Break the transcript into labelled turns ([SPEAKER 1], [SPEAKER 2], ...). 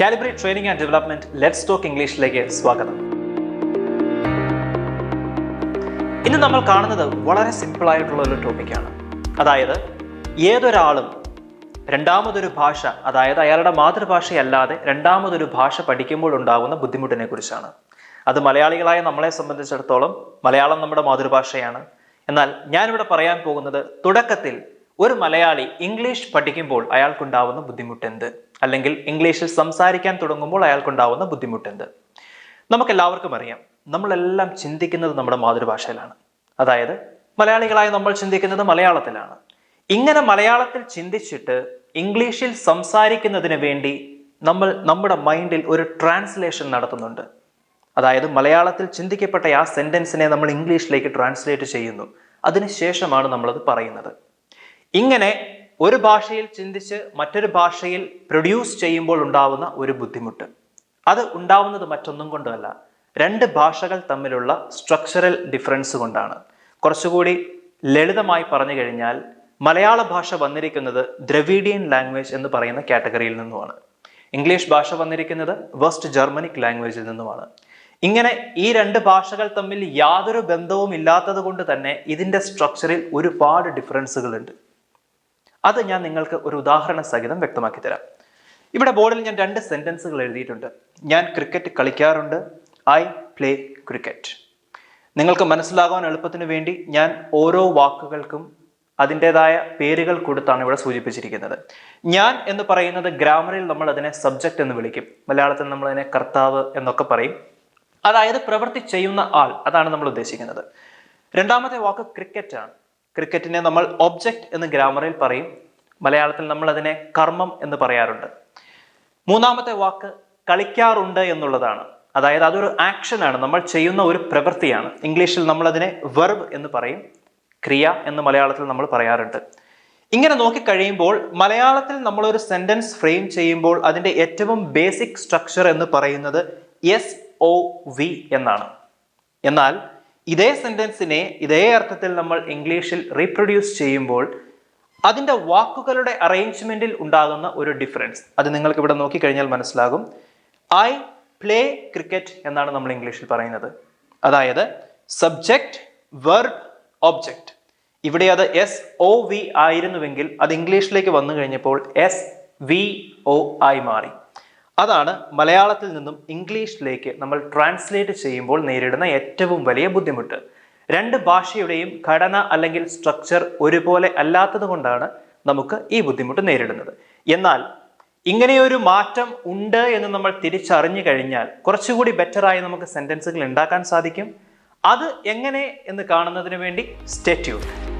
[SPEAKER 1] Calibri Training and Development Let's Talk Englishലേക്ക് സ്വാഗതം. ഇന്ന് നമ്മൾ കാണുന്നത് വളരെ സിമ്പിൾ ആയിട്ടുള്ള ഒരു ടോപ്പിക്കാണ്. അതായത് ഏതൊരാളും രണ്ടാമതൊരു ഭാഷ, അതായത് അയാളുടെ മാതൃഭാഷയല്ലാതെ രണ്ടാമതൊരു ഭാഷ പഠിക്കുമ്പോൾ ഉണ്ടാകുന്ന ബുദ്ധിമുട്ടിനെ കുറിച്ചാണ്. അത് മലയാളികളായ നമ്മളെ സംബന്ധിച്ചിടത്തോളം മലയാളം നമ്മുടെ മാതൃഭാഷയാണ്. എന്നാൽ ഞാനിവിടെ പറയാൻ പോകുന്നത് തുടക്കത്തിൽ ഒരു മലയാളി ഇംഗ്ലീഷ് പഠിക്കുമ്പോൾ അയാൾക്കുണ്ടാവുന്ന ബുദ്ധിമുട്ടെന്ത്, അല്ലെങ്കിൽ ഇംഗ്ലീഷിൽ സംസാരിക്കാൻ തുടങ്ങുമ്പോൾ അയാൾക്കുണ്ടാവുന്ന ബുദ്ധിമുട്ടെന്ത്. നമുക്കെല്ലാവർക്കും അറിയാം, നമ്മളെല്ലാം ചിന്തിക്കുന്നത് നമ്മുടെ മാതൃഭാഷയിലാണ്. അതായത് മലയാളികളായ നമ്മൾ ചിന്തിക്കുന്നത് മലയാളത്തിലാണ്. ഇങ്ങനെ മലയാളത്തിൽ ചിന്തിച്ചിട്ട് ഇംഗ്ലീഷിൽ സംസാരിക്കുന്നതിന് വേണ്ടി നമ്മൾ നമ്മുടെ മൈൻഡിൽ ഒരു ട്രാൻസ്ലേഷൻ നടത്തുന്നുണ്ട്. അതായത് മലയാളത്തിൽ ചിന്തിക്കപ്പെട്ട ആ സെന്റൻസിനെ നമ്മൾ ഇംഗ്ലീഷിലേക്ക് ട്രാൻസ്ലേറ്റ് ചെയ്യുന്നു. അതിനുശേഷമാണ് നമ്മളത് പറയുന്നത്. ഇങ്ങനെ ഒരു ഭാഷയിൽ ചിന്തിച്ച് മറ്റൊരു ഭാഷയിൽ പ്രൊഡ്യൂസ് ചെയ്യുമ്പോൾ ഉണ്ടാവുന്ന ഒരു ബുദ്ധിമുട്ട്, അത് ഉണ്ടാവുന്നത് മറ്റൊന്നും കൊണ്ടല്ല, രണ്ട് ഭാഷകൾ തമ്മിലുള്ള സ്ട്രക്ചറൽ ഡിഫറൻസ് കൊണ്ടാണ്. കുറച്ചുകൂടി ലളിതമായി പറഞ്ഞു കഴിഞ്ഞാൽ മലയാള ഭാഷ വന്നിരിക്കുന്നത് ദ്രവീഡിയൻ ലാംഗ്വേജ് എന്ന് പറയുന്ന കാറ്റഗറിയിൽ നിന്നുമാണ്. ഇംഗ്ലീഷ് ഭാഷ വന്നിരിക്കുന്നത് വെസ്റ്റ് ജർമ്മനിക് ലാംഗ്വേജിൽ നിന്നുമാണ്. ഇങ്ങനെ ഈ രണ്ട് ഭാഷകൾ തമ്മിൽ യാതൊരു ബന്ധവും ഇല്ലാത്തത് കൊണ്ട് തന്നെ ഇതിൻ്റെ സ്ട്രക്ചറിൽ ഒരുപാട് ഡിഫറൻസുകൾ ഉണ്ട്. അത് ഞാൻ നിങ്ങൾക്ക് ഒരു ഉദാഹരണ സഹിതം വ്യക്തമാക്കി തരാം. ഇവിടെ ബോർഡിൽ ഞാൻ രണ്ട് സെന്റൻസുകൾ എഴുതിയിട്ടുണ്ട്. ഞാൻ ക്രിക്കറ്റ് കളിക്കാറുണ്ട്, ഐ പ്ലേ ക്രിക്കറ്റ്. നിങ്ങൾക്ക് മനസ്സിലാകാൻ എളുപ്പത്തിന് വേണ്ടി ഞാൻ ഓരോ വാക്കുകൾക്കും അതിൻ്റെതായ പേരുകൾ കൊടുത്താണ് ഇവിടെ സൂചിപ്പിച്ചിരിക്കുന്നത്. ഞാൻ എന്ന് പറയുന്നത് ഗ്രാമറിൽ നമ്മൾ അതിനെ സബ്ജക്റ്റ് എന്ന് വിളിക്കും. മലയാളത്തിൽ നമ്മൾ അതിനെ കർത്താവ് എന്നൊക്കെ പറയും. അതായത് പ്രവൃത്തി ചെയ്യുന്ന ആൾ, അതാണ് നമ്മൾ ഉദ്ദേശിക്കുന്നത്. രണ്ടാമത്തെ വാക്ക് ക്രിക്കറ്റ് ആണ്. ക്രിക്കറ്റിനെ നമ്മൾ ഒബ്ജക്റ്റ് എന്ന് ഗ്രാമറിൽ പറയും. മലയാളത്തിൽ നമ്മൾ അതിനെ കർമ്മം എന്ന് പറയാറുണ്ട്. മൂന്നാമത്തെ വാക്ക് കളിക്കാറുണ്ട് എന്നുള്ളതാണ്. അതായത് അതൊരു ആക്ഷനാണ്, നമ്മൾ ചെയ്യുന്ന ഒരു പ്രവൃത്തിയാണ്. ഇംഗ്ലീഷിൽ നമ്മൾ അതിനെ വെർബ് എന്ന് പറയും. ക്രിയ എന്ന് മലയാളത്തിൽ നമ്മൾ പറയാറുണ്ട്. ഇങ്ങനെ നോക്കിക്കഴിയുമ്പോൾ മലയാളത്തിൽ നമ്മളൊരു സെന്റൻസ് ഫ്രെയിം ചെയ്യുമ്പോൾ അതിൻ്റെ ഏറ്റവും ബേസിക് സ്ട്രക്ചർ എന്ന് പറയുന്നത് SOV എന്നാണ്. എന്നാൽ ഇതേ സെന്റൻസിനെ ഇതേ അർത്ഥത്തിൽ നമ്മൾ ഇംഗ്ലീഷിൽ റീപ്രൊഡ്യൂസ് ചെയ്യുമ്പോൾ അതിൻ്റെ വാക്കുകളുടെ അറേഞ്ച്മെന്റിൽ ഉണ്ടാകുന്ന ഒരു ഡിഫറൻസ്, അത് നിങ്ങൾക്ക് ഇവിടെ നോക്കിക്കഴിഞ്ഞാൽ മനസ്സിലാകും. ഐ പ്ലേ ക്രിക്കറ്റ് എന്നാണ് നമ്മൾ ഇംഗ്ലീഷിൽ പറയുന്നത്. അതായത് സബ്ജക്റ്റ്, വെർബ്, ഒബ്ജക്റ്റ്. ഇവിടെ അത് SOV ആയിരുന്നുവെങ്കിൽ അത് ഇംഗ്ലീഷിലേക്ക് വന്നു കഴിഞ്ഞപ്പോൾ SVO ആയി മാറി. അതാണ് മലയാളത്തിൽ നിന്നും ഇംഗ്ലീഷിലേക്ക് നമ്മൾ ട്രാൻസ്ലേറ്റ് ചെയ്യുമ്പോൾ നേരിടുന്ന ഏറ്റവും വലിയ ബുദ്ധിമുട്ട്. രണ്ട് ഭാഷയുടെയും ഘടന അല്ലെങ്കിൽ സ്ട്രക്ചർ ഒരുപോലെ അല്ലാത്തത് കൊണ്ടാണ് നമുക്ക് ഈ ബുദ്ധിമുട്ട് നേരിടുന്നത്. എന്നാൽ ഇങ്ങനെയൊരു മാറ്റം ഉണ്ട് എന്ന് നമ്മൾ തിരിച്ചറിഞ്ഞു കഴിഞ്ഞാൽ കുറച്ചുകൂടി ബെറ്ററായി നമുക്ക് സെന്റൻസുകൾ ഉണ്ടാക്കാൻ സാധിക്കും. അത് എങ്ങനെ എന്ന് കാണുന്നതിന് വേണ്ടി സ്റ്റേ ട്യൂൺഡ്.